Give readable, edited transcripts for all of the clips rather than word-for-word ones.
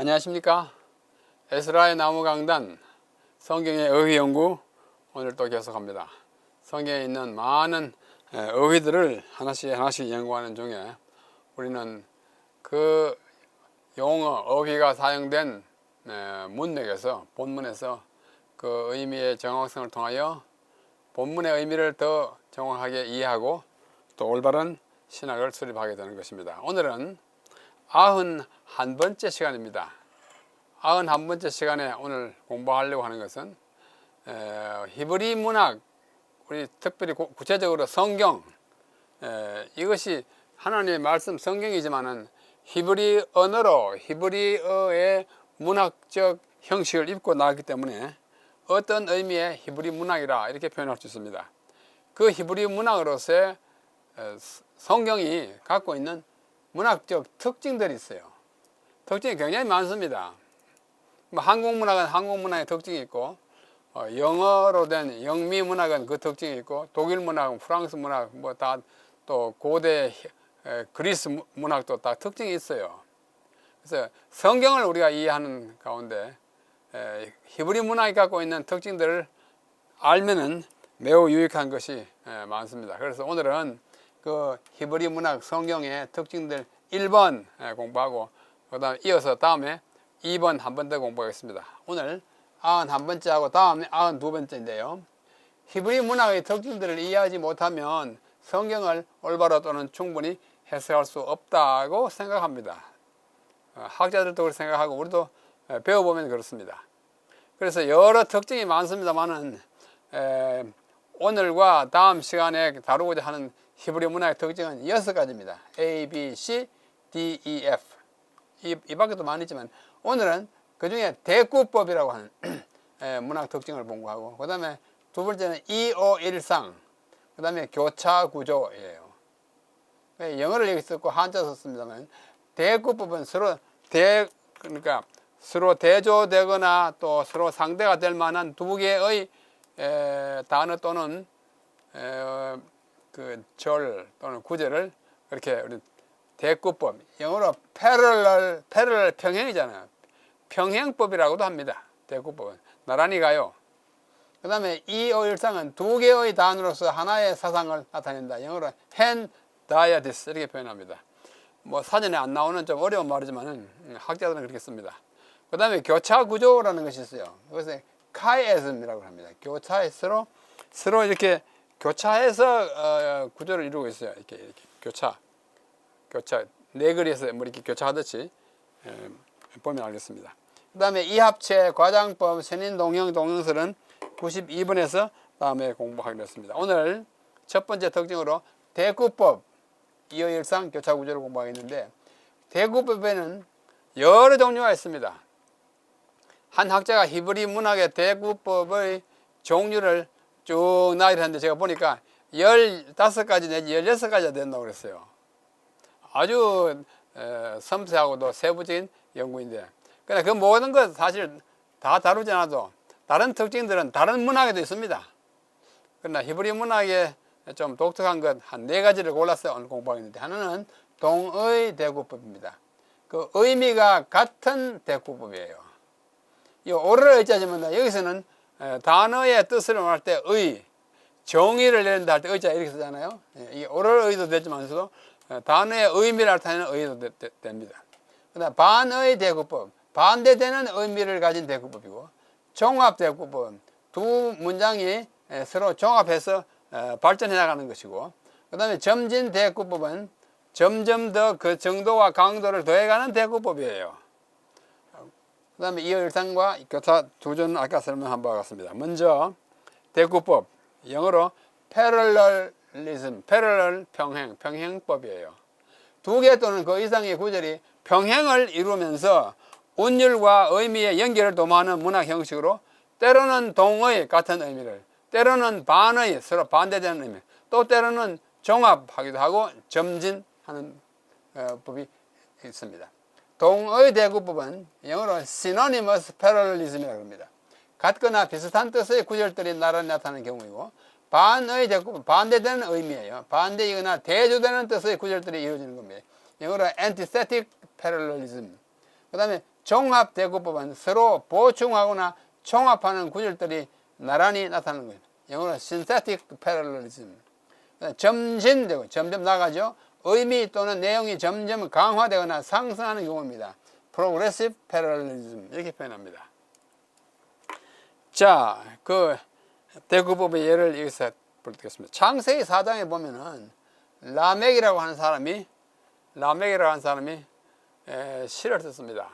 안녕하십니까. 에스라의 나무강단 성경의 어휘 연구 오늘 또 계속합니다. 성경에 있는 많은 어휘들을 하나씩 연구하는 중에 우리는 그 용어 어휘가 사용된 문맥에서 본문에서 그 의미의 정확성을 통하여 본문의 의미를 더 정확하게 이해하고 또 올바른 신학을 수립하게 되는 것입니다. 오늘은 91번째 시간입니다. 91번째 시간에 오늘 공부하려고 하는 것은 히브리 문학, 우리 특별히 구체적으로 성경, 이것이 하나님의 말씀 성경이지만은 히브리 언어로 히브리어의 문학적 형식을 입고 나왔기 때문에 어떤 의미의 히브리 문학이라 이렇게 표현할 수 있습니다. 그 히브리 문학으로서의 성경이 갖고 있는 문학적 특징들이 있어요. 특징이 굉장히 많습니다. 한국 문학은 한국 문학의 특징이 있고, 영어로 된 영미 문학은 그 특징이 있고, 독일 문학은 프랑스 문학, 또 고대 그리스 문학도 다 특징이 있어요. 그래서 성경을 우리가 이해하는 가운데 히브리 문학이 갖고 있는 특징들을 알면은 매우 유익한 것이 많습니다. 그래서 오늘은 그 히브리 문학 성경의 특징들 1번 공부하고 그 다음에 이어서 다음에 2번 한 번 더 공부하겠습니다. 오늘 91번째하고 다음에 92번째인데요. 히브리 문학의 특징들을 이해하지 못하면 성경을 올바로 또는 충분히 해석할 수 없다고 생각합니다. 학자들도 그렇게 생각하고 우리도 배워보면 그렇습니다. 그래서 여러 특징이 많습니다만은 오늘과 다음 시간에 다루고자 하는 히브리 문학의 특징은 6가지입니다. A, B, C, D, E, F. 이 밖에도 많이 있지만 오늘은 그 중에 대구법이라고 하는 문학 특징을 공부하고 그 다음에 두 번째는 2-5-1상, 그 다음에 교차 구조예요. 영어를 여기 썼고 한자 썼습니다만 대구법은 그러니까 서로 대조되거나 또 서로 상대가 될 만한 두 개의 단어 또는 그 절 또는 구절을 그렇게 우리 대구법, 영어로 패러럴 평행이잖아요. 평행법이라고도 합니다. 대구법은 나란히 가요. 그 다음에 2-5-1상은 두 개의 단어로서 하나의 사상을 나타낸다. 영어로 hen dyadis 이렇게 표현합니다. 사전에 안 나오는 좀 어려운 말이지만은 학자들은 그렇게 씁니다. 그 다음에 교차 구조라는 것이 있어요. 그것을 카이에즘이라고 합니다. 교차에서 서로 이렇게 교차해서 구조를 이루고 있어요. 이렇게 교차 네 그리에서 이렇게 교차하듯이 보면 알겠습니다. 그 다음에 이합체, 과장법, 선인동형, 동형설은 92번에서 다음에 공부하겠습니다. 오늘 첫 번째 특징으로 대구법, 2-5-1상 교차구조를 공부하겠는데 대구법에는 여러 종류가 있습니다. 한 학자가 히브리 문학의 대구법의 종류를 쭉 나열했는데 제가 보니까 15가지 내지 16가지가 된다고 그랬어요. 아주 섬세하고도 세부적인 연구인데 그러나 그 모든 것 사실 다 다루지 않아도 다른 특징들은 다른 문학에도 있습니다. 그러나 히브리 문학에 좀 독특한 것 한 4가지를 골라서 오늘 공부하겠는데 하나는 동의 대구법입니다. 그 의미가 같은 대구법이에요. 이 오를 의자지만 여기서는 단어의 뜻을 말할 때 의, 정의를 내린다 할 때 의자 이렇게 쓰잖아요. 이 오를 의도 되지만서도 단어의 의미를 나타내는 의도 됩니다. 그다음 반의 대구법, 반대되는 의미를 가진 대구법이고 종합 대구법은 두 문장이 서로 종합해서 발전해 나가는 것이고 그 다음에 점진 대구법은 점점 더 그 정도와 강도를 더해가는 대구법이에요. 그 다음에 2-5-1상과 교차 두조는 아까 설명한 바와 같습니다. 먼저 대구법, 영어로 패러럴리즘, 패러럴 평행, 평행법이에요. 두 개 또는 그 이상의 구절이 평행을 이루면서 운율과 의미의 연결을 도모하는 문학 형식으로 때로는 동의 같은 의미를, 때로는 반의 서로 반대되는 의미, 또 때로는 종합하기도 하고 점진하는 법이 있습니다. 동의 대구법은 영어로 synonymous parallelism이라고 합니다. 같거나 비슷한 뜻의 구절들이 나란히 나타나는 경우이고 반의 대구법, 반대되는 의미예요. 반대이거나 대조되는 뜻의 구절들이 이루어지는 겁니다. 영어로 antithetic parallelism. 그 다음에 종합 대구법은 서로 보충하거나 총합하는 구절들이 나란히 나타나는 거예요. 영어로 synthetic parallelism. 점진되고 점점 나가죠. 의미 또는 내용이 점점 강화되거나 상승하는 경우입니다. progressive parallelism 이렇게 표현합니다. 자, 그 대구법의 예를 여기서 보겠습니다. 창세기 4장에 보면은 라멕이라고 하는 사람이 시를 썼습니다.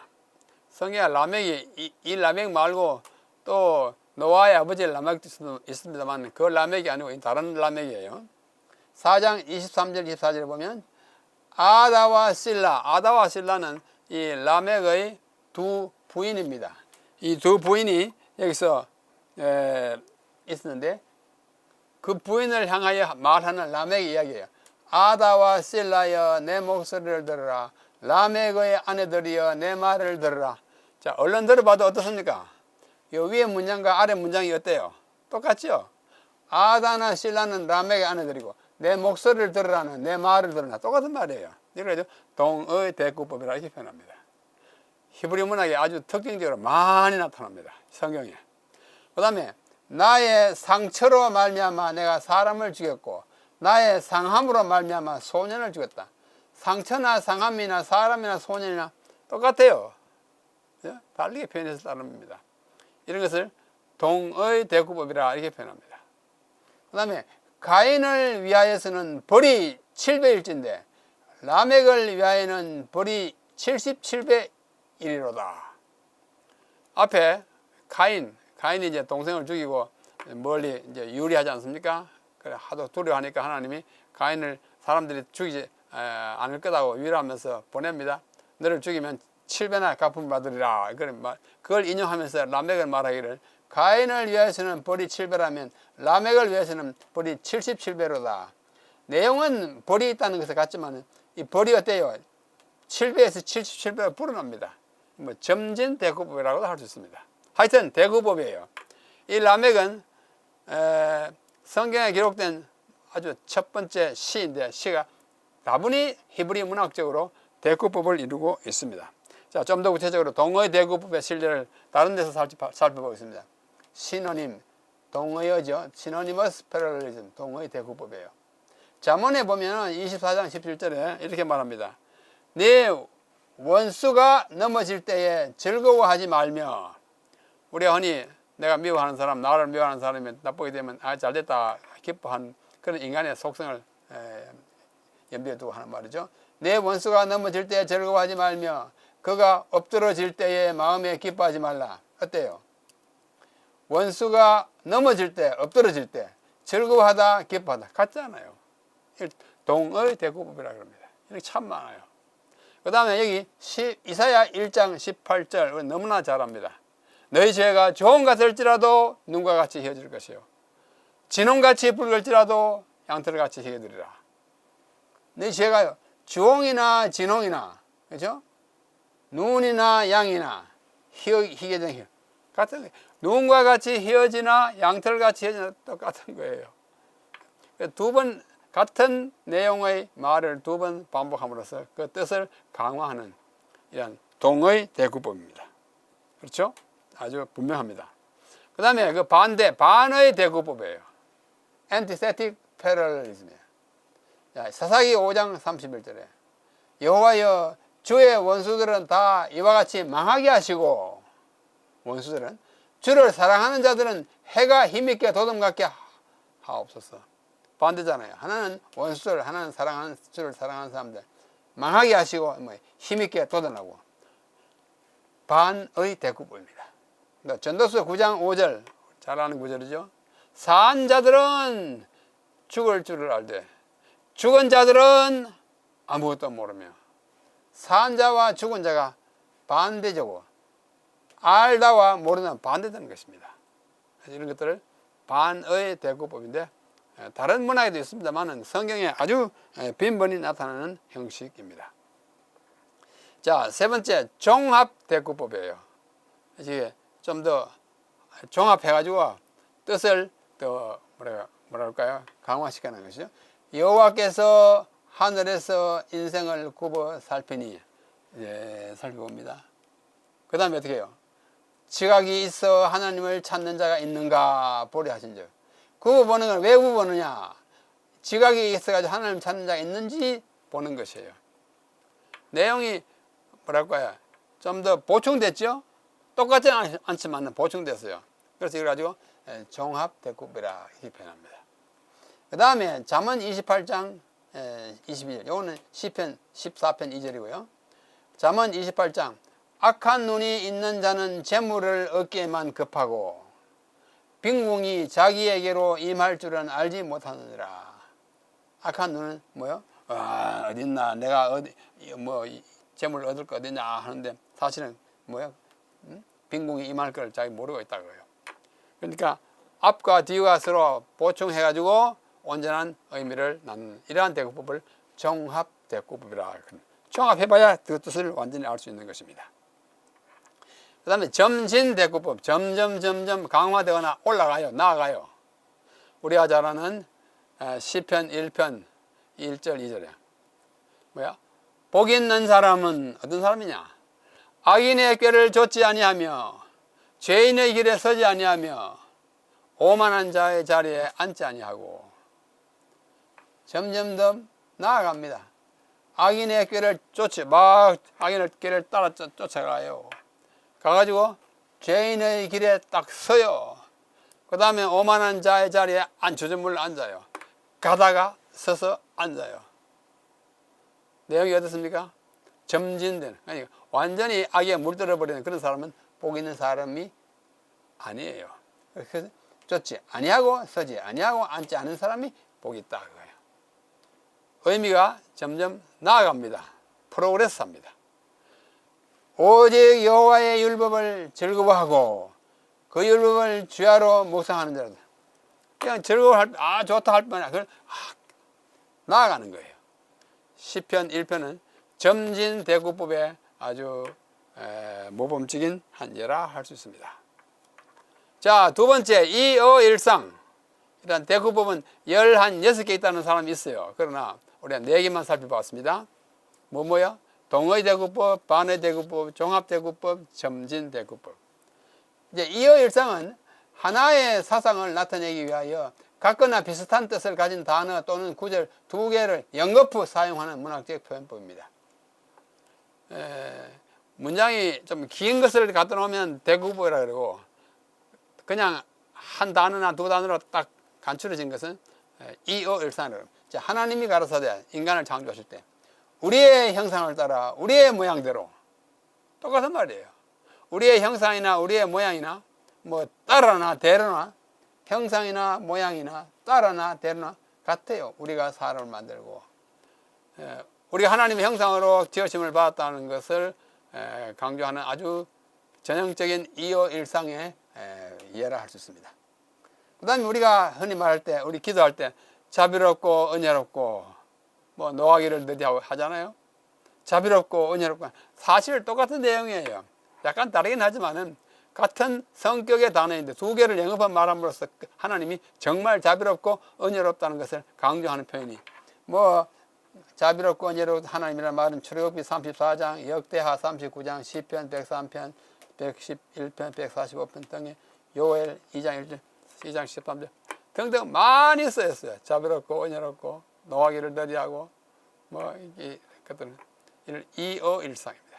성경에 라멕이 이 라멕 말고 또 노아의 아버지 라멕도 있습니다만 그 라멕이 아니고 다른 라멕이에요. 4장 23절 24절에 보면 아다와 실라는 이 라멕의 두 부인입니다. 이 두 부인이 여기서 있었는데 그 부인을 향하여 말하는 라멕의 이야기예요. 아다와 실라여 내 목소리를 들으라. 라멕의 아내들이여 내 말을 들으라. 자, 얼른 들어봐도 어떻습니까? 이 위에 문장과 아래 문장이 어때요? 똑같죠? 아다나 실라는 라멕의 아내들이고 내 목소리를 들으라는 내 말을 들으라. 똑같은 말이에요. 그래서 동의 대구법이라 이렇게 표현합니다. 히브리 문학에 아주 특징적으로 많이 나타납니다. 성경에. 그 다음에 나의 상처로 말미암아 내가 사람을 죽였고 나의 상함으로 말미암아 소년을 죽였다. 상처나 상함이나 사람이나 소년이나 똑같아요. 달리게 표현해서 따릅니다. 이런 것을 동의 대구법이라 이렇게 표현합니다. 그 다음에 가인을 위하여서는 벌이 7배일진데 라멕을 위하여는 벌이 77배 이리로다. 앞에 가인이 이제 동생을 죽이고 멀리 이제 유리하지 않습니까? 그래 하도 두려워하니까 하나님이 가인을 사람들이 죽이지 않을 거라고 위로하면서 보냅니다. 너를 죽이면 7배나 갚음 받으리라. 그걸 인용하면서 라멕을 말하기를 가인을 위해서는 벌이 7배라면 라멕을 위해서는 벌이 77배로다. 내용은 벌이 있다는 것에 같지만 이 벌이 어때요? 7배에서 77배로 불어납니다. 뭐 점진 대구법이라고도 할 수 있습니다. 하여튼 대구법이에요. 이 라멕은 성경에 기록된 아주 첫 번째 시인데 시가 다분히 히브리 문학적으로 대구법을 이루고 있습니다. 자, 좀 더 구체적으로 동의 대구법의 실제를 다른 데서 살펴보겠습니다. 시노님, 동의어죠. 시노니머스 패럴리즘, 동의 대구법이에요. 잠언에 보면 24장 17절에 이렇게 말합니다. 네 원수가 넘어질 때에 즐거워하지 말며. 우리가 흔히 내가 미워하는 사람, 나를 미워하는 사람이 나쁘게 되면 잘됐다 기뻐한 그런 인간의 속성을 염두에 두고 하는 말이죠. 내 원수가 넘어질 때에 즐거워하지 말며 그가 엎드러질 때에 마음에 기뻐하지 말라. 어때요? 원수가 넘어질 때, 엎드러질 때 즐거워하다, 기뻐하다 같잖아요. 동의 대구법이라고 합니다. 이렇게 참 많아요. 그 다음에 여기 이사야 1장 18절 너무나 잘합니다. 너희 죄가 좋은 같을지라도 눈과 같이 희어질 것이요 진홍같이 붉을지라도 양털같이 희어들이라. 너희 죄가요 주홍이나 진홍이나 그렇죠? 눈이나 양이나 희게진 같은 거예요. 눈과 같이 희어지나 양털같이 희어지나 똑같은 거예요. 두 번 같은 내용의 말을 두 번 반복함으로써 그 뜻을 강화하는 이런 동의 대구법입니다. 그렇죠? 아주 분명합니다. 그 다음에 그 반의 대구법이에요. antithetic parallelism이에요. 사사기 5장 31절에 여호와여 주의 원수들은 다 이와 같이 망하게 하시고 원수들은 주를 사랑하는 자들은 해가 힘있게 도dom같게 하옵소서. 반대잖아요. 하나는 원수들, 하나는 사랑하는 주를 사랑하는 사람들 망하게 하시고 힘있게 돋아나고. 반의 대구법입니다. 전도서 9장 5절 잘 아는 구절이죠. 사한 자들은 죽을 줄을 알되 죽은 자들은 아무것도 모르며. 사한 자와 죽은 자가 반대적으로 알다와 모르는 반대되는 것입니다. 이런 것들을 반의 대구법인데 다른 문화에도 있습니다만 성경에 아주 빈번히 나타나는 형식입니다. 자, 세 번째 종합 대구법이에요. 이게 좀 더 종합해가지고 뜻을 더 뭐랄까요? 강화시키는 것이죠. 여호와께서 하늘에서 인생을 굽어 살피니 살펴봅니다. 그 다음에 어떻게 해요? 지각이 있어 하나님을 찾는 자가 있는가 보려 하신 즉. 그거 보는 건 왜 보느냐? 지각이 있어가지고 하나님 찾는 자가 있는지 보는 것이에요. 내용이 뭐랄까요? 좀 더 보충됐죠? 똑같지 않지만 보충됐어요. 그래서 이걸 가지고 종합대꾸법이라 이렇게 표현합니다. 그 다음에 잠언 28장 22절. 이거는 시편 14편 2절이고요. 잠언 28장. 악한 눈이 있는 자는 재물을 얻기에만 급하고 빈궁이 자기에게로 임할 줄은 알지 못하느니라. 악한 눈은 뭐요? 어딨나? 내가 어디 뭐 재물을 얻을 거 어딨냐 하는데 사실은 뭐요? 빈궁이 임할 걸 자기 모르고 있다고요. 그러니까 앞과 뒤가 서로 보충해가지고 온전한 의미를 낳는 이러한 대구법을 종합대구법이라. 종합해봐야 그 뜻을 완전히 알 수 있는 것입니다. 그 다음에 점진대구법. 점점 강화되거나 올라가요. 나아가요. 우리가 잘 아는 시편 1편 1절 2절에 뭐야? 복 있는 사람은 어떤 사람이냐? 악인의 꾀를 좇지 아니하며 죄인의 길에 서지 아니하며 오만한 자의 자리에 앉지 아니하고. 점점 더 나아갑니다. 악인의 꾀를 막 악인의 꾀를 따라 쫓아가요. 가가지고 죄인의 길에 딱 서요. 그 다음에 오만한 자의 자리에 주저물 앉아요. 가다가 서서 앉아요. 내용이 어떻습니까? 점진되는, 아니 완전히 악에 물들어버리는 그런 사람은 복 있는 사람이 아니에요. 그래서 쫓지 아니하고 서지 아니하고 앉지 않은 사람이 복이 있다 그거예요. 의미가 점점 나아갑니다. 프로그레스합니다. 오직 여호와의 율법을 즐거워하고 그 율법을 주야로 묵상하는 자들. 그냥 즐거워할 좋다 할 뿐이야. 그걸 나아가는 거예요. 시편 1편은 점진대구법의 아주 모범적인 한 예라 할 수 있습니다. 자, 두 번째 이어일상. 일단 대구법은 16개 있다는 사람이 있어요. 그러나 우리가 4개만 살펴봤습니다. 뭐야? 동의대구법, 반의대구법, 종합대구법, 점진대구법. 이제 이어일상은 하나의 사상을 나타내기 위하여 같거나 비슷한 뜻을 가진 단어 또는 구절 2개를 연거푸 사용하는 문학적 표현법입니다. 문장이 좀 긴 것을 갖다 놓으면 대구법이라 그러고 그냥 한 단어나 2단어로 딱 간추려진 것은 이어일상이라고 합니다. 하나님이 가라사대 인간을 창조하실 때 우리의 형상을 따라 우리의 모양대로 똑같은 말이에요. 우리의 형상이나 우리의 모양이나 뭐 따라나 대로나 형상이나 모양이나 따라나 대로나 같아요. 우리가 사람을 만들고 우리가 하나님의 형상으로 지으심을 받았다는 것을 강조하는 아주 전형적인 이어일상의 예라 할 수 있습니다. 그 다음에 우리가 흔히 말할 때 우리 기도할 때 자비롭고 은혜롭고 뭐 노하기를 느리하고 하잖아요. 자비롭고 은혜롭고 사실 똑같은 내용이에요. 약간 다르긴 하지만은 같은 성격의 단어인데 2개를 영업한 말함으로써 하나님이 정말 자비롭고 은혜롭다는 것을 강조하는 표현이 뭐 자비롭고 은혜롭고 하나님이라는 말은 출애굽기 34장, 역대하 39장, 시편 103편, 111편, 145편 등의 요엘 2장 1절, 2장 13절 등등 많이 쓰였어요. 자비롭고 은혜롭고 노하기를 더디하고 뭐 이 것들은 이어일상입니다.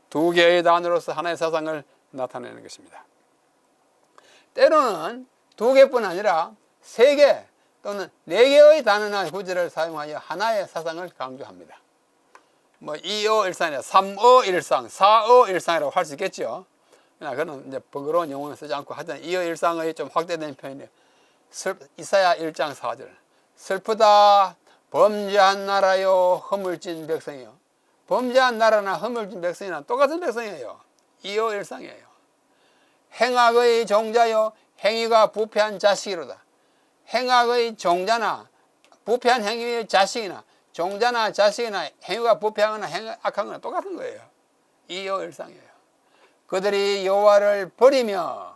2개의 단어로서 하나의 사상을 나타내는 것입니다. 때로는 2개뿐 아니라 3개 또는 4개의 단어나 구절을 사용하여 하나의 사상을 강조합니다. 뭐 2어일상이나 3어일상, 4어일상이라고 할 수 있겠죠. 그러나 그는 이제 번거로운 용어는 쓰지 않고 하여튼 2어일상의 좀 확대된 표현이에요. 이사야 1장 4절. 슬프다 범죄한 나라요 허물진 백성이요. 범죄한 나라나 허물진 백성이나 똑같은 백성이에요. 이어일상이에요. 행악의 종자요 행위가 부패한 자식이로다. 행악의 종자나 부패한 행위의 자식이나 종자나 자식이나 행위가 부패하거나 악한 거나 똑같은 거예요. 이어일상이에요. 그들이 여호와를 버리며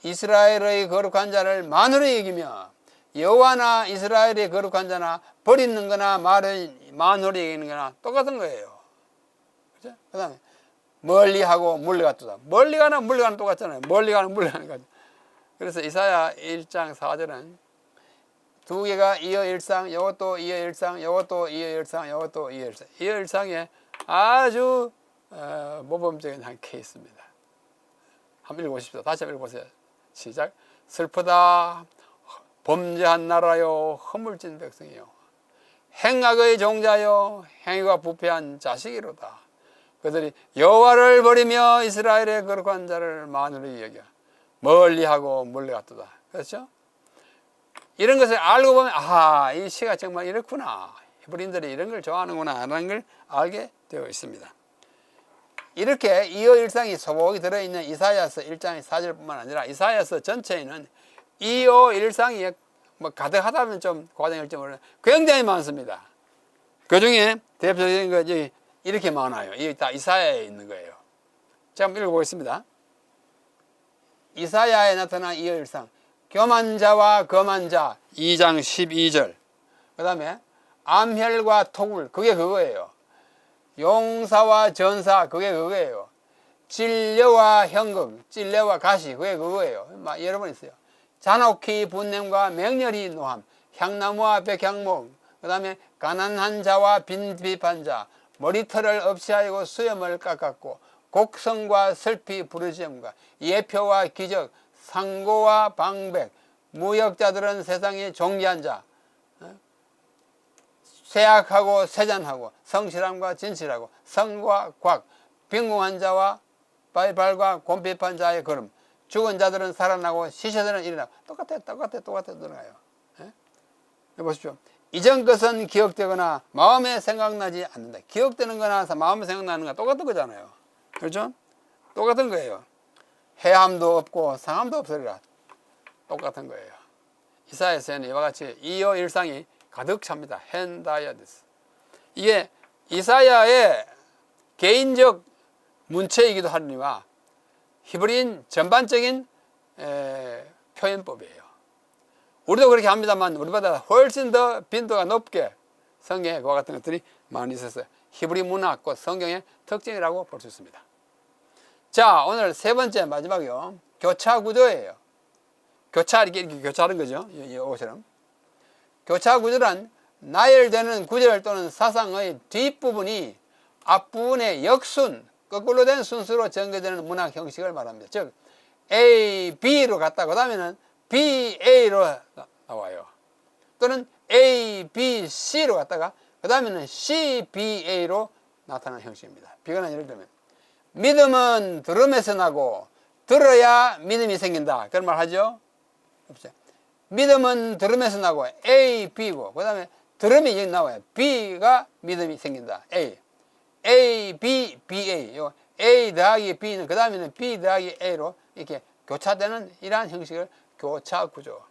이스라엘의 거룩한 자를 만으로 여기며 여호와나 이스라엘의 거룩한 자나 버리는 거나 만으로 여기는 거나 똑같은 거예요. 그렇죠? 그 다음에 멀리하고 물러갔도다. 멀리가나 물러가는 똑같잖아요. 멀리가는 물러가는 거죠. 그래서 이사야 1장 4절은 두 개가 이어일상, 이것도 이어일상, 이것도 이어일상, 이것도 이어일상. 이어일상의 아주 모범적인 한 케이스입니다. 한번 읽어보십시오. 다시 한번 읽어보세요. 시작. 슬프다 범죄한 나라요 허물진 백성이요 행악의 종자요 행위가 부패한 자식이로다. 그들이 여호와를 버리며 이스라엘의 거룩한 자를 만으로 여겨 멀리하고 물러갔도다. 그렇죠? 이런 것을 알고 보면 아하, 이 시가 정말 이렇구나. 히브리인들이 이런 걸 좋아하는구나 라는 걸 알게 되어 있습니다. 이렇게 이어일상이 소복이 들어있는 이사야서 1장 4절뿐만 아니라 이사야서 전체에는 이어일상이 뭐 가득하다면 좀 과장일지 모르겠는데 굉장히 많습니다. 그 중에 대표적인 것이 이렇게 많아요. 이게 다 이사야에 있는 거예요. 제가 한번 읽어보겠습니다. 이사야에 나타난 이어일상. 교만자와 거만자 2장 12절. 그 다음에 암혈과 토굴 그게 그거예요. 용사와 전사 그게 그거예요. 찔레와 현금, 찔레와 가시 그게 그거예요. 여러 번 있어요. 잔혹히 분냄과 맹렬히 노함, 향나무와 백향목, 그 다음에 가난한 자와 빈비판 자, 머리털을 없이하고 수염을 깎았고, 곡성과 슬피 부르짖음과 예표와 기적, 상고와 방백, 무역자들은 세상에 종기한 자, 쇠약하고 세잔하고 성실함과 진실하고 성과 곽, 빈궁한 자와 발과 곰핍한 자의 걸음, 죽은 자들은 살아나고 시체들은 일어나고 똑같아 들어가요. 보십시오. 이전 것은 기억되거나 마음에 생각나지 않는다. 기억되는 거나 마음에 생각나는 거 똑같은 거잖아요. 그렇죠? 똑같은 거예요. 해함도 없고 상함도 없으리라. 똑같은 거예요. 이사야서에는 이와 같이 이어일상이 가득 찹니다. 헨다이아디스. 이게 이사야의 개인적 문체이기도 하니와 히브리인 전반적인 표현법이에요. 우리도 그렇게 합니다만 우리보다 훨씬 더 빈도가 높게 성경에 그와 같은 것들이 많이 있어서 히브리 문학, 곧 성경의 특징이라고 볼 수 있습니다. 자, 오늘 세 번째 마지막이요. 교차 구조예요. 교차 이렇게 교차하는 거죠. 이것처럼. 교차 구조란 나열되는 구절 또는 사상의 뒷부분이 앞부분의 역순, 거꾸로 된 순서로 전개되는 문학 형식을 말합니다. 즉 A, B로 갔다 그 다음에는 B, A로 나와요. 또는 A, B, C로 갔다가 그 다음에는 C, B, A로 나타나는 형식입니다. 비관한 예를 들면 믿음은 들음에서 나고 들어야 믿음이 생긴다. 그런 말 하죠? 믿음은 들음에서 나고 A, B고 그 다음에 들음이 여기 나와요. B가 믿음이 생긴다. A, B, B, A. 요 A 더하기 B는 그 다음에는 B 더하기 A로 이렇게 교차되는 이러한 형식을 교차 구조.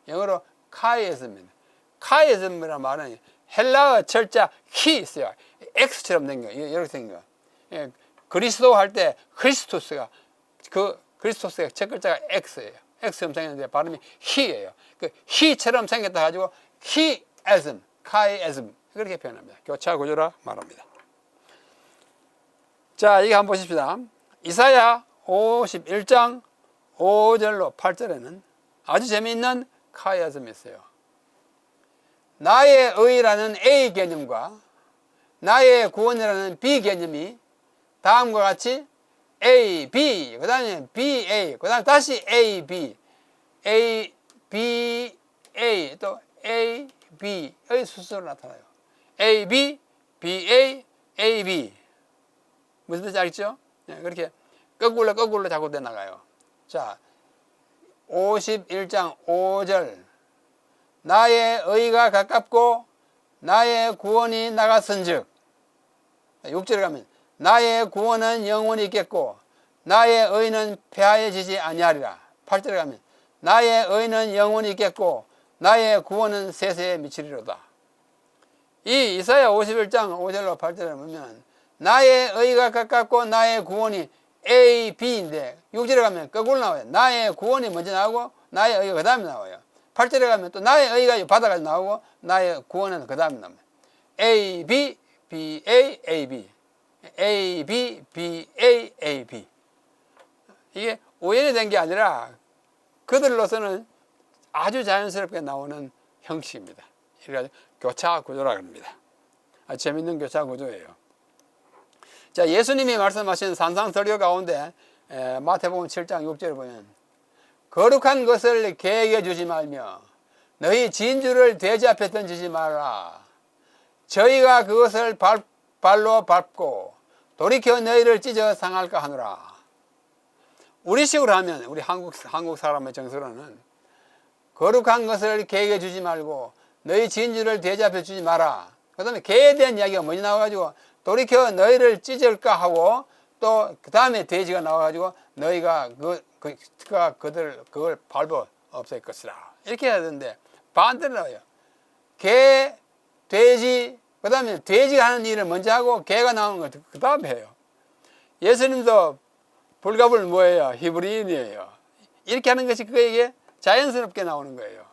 영어로 카이에즘입니다. 카이에즘이라는 말은 헬라어 철자 키 있어요. X처럼 생겨. 이렇게 생겨. 예, 그리스도 할 때 크리스토스가 그리스토스의 첫 글자가 X예요. X처럼 생겼는데 발음이 히예요. 그 히처럼 생겼다 가지고 키에즘, 카이에즘 그렇게 표현합니다. 교차 구조라 말합니다. 자, 이거 한번 보십시다. 이사야 51장 5절로 8절에는 아주 재미있는 카이에즘이 있어요. 나의 의라는 A 개념과 나의 구원이라는 B 개념이 다음과 같이 A, B, 그 다음에 B, A, 그 다음에 다시 A, B, A, B, A, 또 A, B의 순서로 나타나요. A, B, B, A, A, B. 무슨 뜻인지 알겠죠? 네, 그렇게 거꾸로 자꾸 돼 나가요. 자, 51장 5절. 나의 의가 가깝고 나의 구원이 나갔은즉. 6절에 가면 나의 구원은 영원히 있겠고 나의 의는 폐하여지지 아니하리라. 8절에 가면 나의 의는 영원히 있겠고 나의 구원은 세세에 미치리로다. 이 이사야 51장 5절로 8절에 보면 나의 의가 가깝고 나의 구원이 A, B인데 6절에 가면 거꾸로 나와요. 나의 구원이 먼저 나오고 나의 의가 그 다음에 나와요. 8절에 가면 또 나의 의가 바다까지 나오고 나의 구원은 그 다음에 나옵니다. A, B, B, A, A, B. A, B, B, A, A, B. 이게 우연히 된 게 아니라 그들로서는 아주 자연스럽게 나오는 형식입니다. 이래가지고 교차 구조라고 합니다. 아주 재밌는 교차 구조예요. 자, 예수님이 말씀하신 산상설교 가운데 마태복음 7장 6절을 보면 거룩한 것을 개에게 주지 말며 너희 진주를 돼지 앞에 던지지 마라. 저희가 그것을 발로 밟고 돌이켜 너희를 찢어 상할까 하노라. 우리식으로 하면 우리 한국 사람의 정서로는 거룩한 것을 개에게 주지 말고 너희 진주를 돼지 앞에 주지 마라. 그 다음에 개에 대한 이야기가 먼저 나와가지고 돌이켜 너희를 찢을까 하고 또 그 다음에 돼지가 나와가지고 너희가 그걸 밟아 없앨 것이라. 이렇게 해야 되는데 반대로 나와요. 개, 돼지, 그 다음에 돼지가 하는 일을 먼저 하고 개가 나오는 거 그 다음에 해요. 예수님도 불가불 뭐예요? 히브리인이에요. 이렇게 하는 것이 그에게 자연스럽게 나오는 거예요.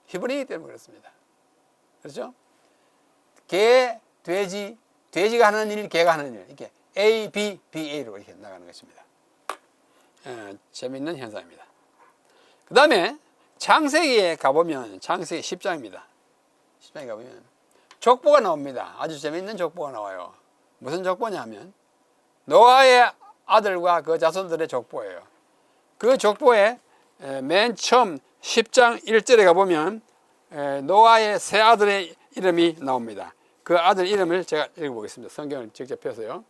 히브리이기 때문에 그렇습니다. 그렇죠? 개, 돼지, 돼지가 하는 일, 개가 하는 일, 이렇게 A, B, B, A로 이렇게 나가는 것입니다. 재밌는 현상입니다. 그 다음에 창세기에 가보면 창세기 10장입니다. 10장에 가보면 족보가 나옵니다. 아주 재밌는 족보가 나와요. 무슨 족보냐 하면 노아의 아들과 그 자손들의 족보예요. 그 족보에 맨 처음 10장 1절에 가보면 노아의 세 아들의 이름이 나옵니다. 그 아들 이름을 제가 읽어보겠습니다. 성경을 직접 펴서요.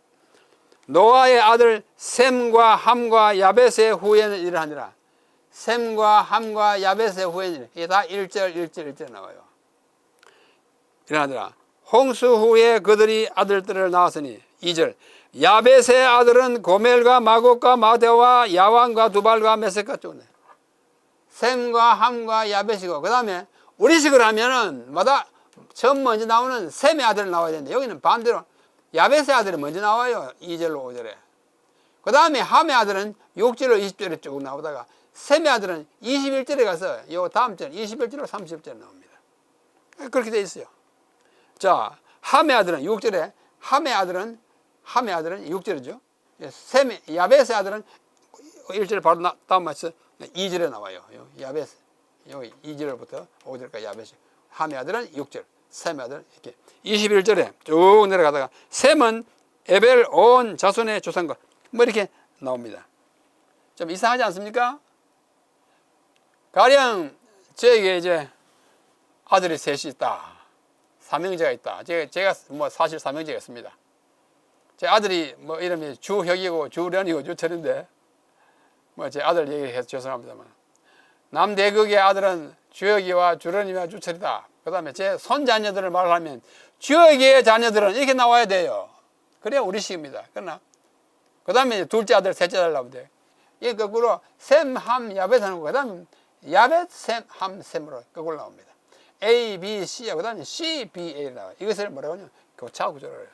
노아의 아들 셈과 함과 야벳의 후에는 이러하니라. 셈과 함과 야벳의 후에는 이게 다 1절 나와요. 이러하니라. 홍수 후에 그들이 아들들을 낳았으니 2절 야벳의 아들은 고멜과 마곡과 마대와 야완과 두발과 메섹과 쪼네. 셈과 함과 야벳이고 그 다음에 우리식으로 하면은 마다 처음 먼저 나오는 셈의 아들 나와야 되는데 여기는 반대로 야벳의 아들이 먼저 나와요. 2절로 5절에. 그 다음에 함의 아들은 6절로 20절에 쭉 나오다가 셈의 아들은 21절에 가서 요 다음 절 21절로 30절 나옵니다. 그렇게 돼 있어요. 자, 함의 아들은 6절에 함의 아들은 6절이죠. 야벳의 아들은 1절에 바로 다음 말씀 2절에 나와요. 야벳 여기 2절부터 5절까지 야벳이. 함의 아들은 6절, 셈의 아들은 이렇게 21절에 쭉 내려가다가 셈은 에벨 온 자손의 조상과 뭐 이렇게 나옵니다. 좀 이상하지 않습니까? 가령 저에게 이제 아들이 셋이 있다. 삼형제가 있다. 제가 뭐 사실 삼형제가 있습니다. 제 아들이 뭐 이름이 주혁이고 주련이고 주철인데 뭐 제 아들 얘기해서 죄송합니다만 남대극의 아들은 주혁이와 주련이와 주철이다. 그 다음에 제 손자녀들을 말하면 주혁이의 자녀들은 이렇게 나와야 돼요. 그래야 우리식입니다. 그러나 그 다음에 둘째 아들 셋째 아들 나오면 돼요. 이게 거꾸로 셈, 함, 야벳 하는 거. 그 다음에 야벳, 셈, 함, 셈으로 거꾸로 나옵니다. A, B, C, 그 다음에 C, B, A로 나와요. 이것을 뭐라고 하냐면 교차 구조를 해요.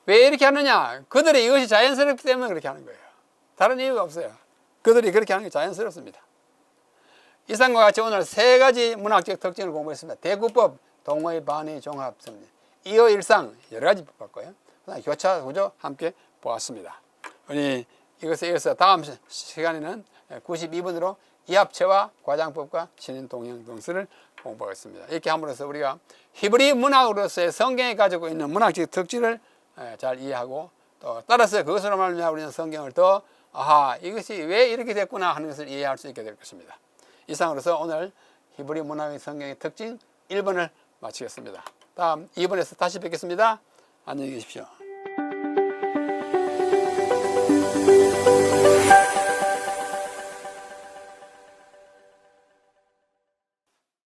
왜 이렇게 하느냐? 그들이 이것이 자연스럽기 때문에 그렇게 하는 거예요. 다른 이유가 없어요. 그들이 그렇게 하는 게 자연스럽습니다. 이상과 같이 오늘 세 가지 문학적 특징을 공부했습니다. 대구법, 동의, 반의, 종합, 성리. 이어 일상 여러 가지 봤고요. 교차 구조 함께 보았습니다. 우리 이것에 이어서 다음 시간에는 92분으로 이합체와 과장법과 신인 동형 등수를 공부하겠습니다. 이렇게 함으로써 우리가 히브리 문학으로서의 성경이 가지고 있는 문학적 특징을 잘 이해하고 또 따라서 그것으로 말미암아 우리는 성경을 더 이것이 왜 이렇게 됐구나 하는 것을 이해할 수 있게 될 것입니다. 이상으로서 오늘 히브리 문학의 성경의 특징 1번을 마치겠습니다. 다음 2번에서 다시 뵙겠습니다. 안녕히 계십시오.